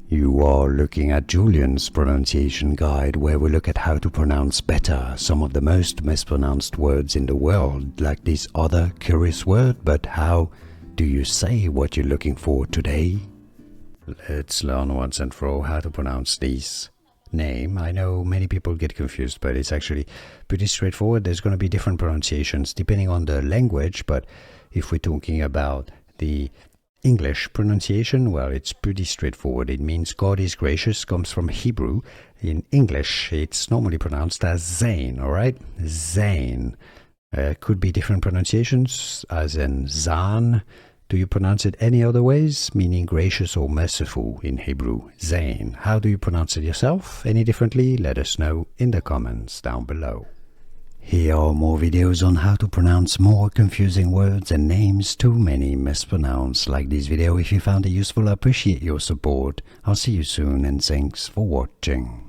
You are looking at Julian's pronunciation guide, where we look at how to pronounce better some of the most mispronounced words in the world, like this other curious word. But how do you say what you're looking for today? Let's learn once and for all how to pronounce this name. I know many people get confused, but it's actually pretty straightforward. There's going to be different pronunciations depending on the language, but if we're talking about the English pronunciation, well, it's pretty straightforward. It means God is gracious, comes from Hebrew. In English, it's normally pronounced as Zane, all right? Zane. Could be different pronunciations, as in Zan. Do you pronounce it any other ways, meaning gracious or merciful in Hebrew? Zane. How do you pronounce it yourself? Any differently? Let us know in the comments down below. Here are more videos on how to pronounce more confusing words and names too many mispronounced. Like this video if you found it useful. I appreciate your support. I'll see you soon and thanks for watching.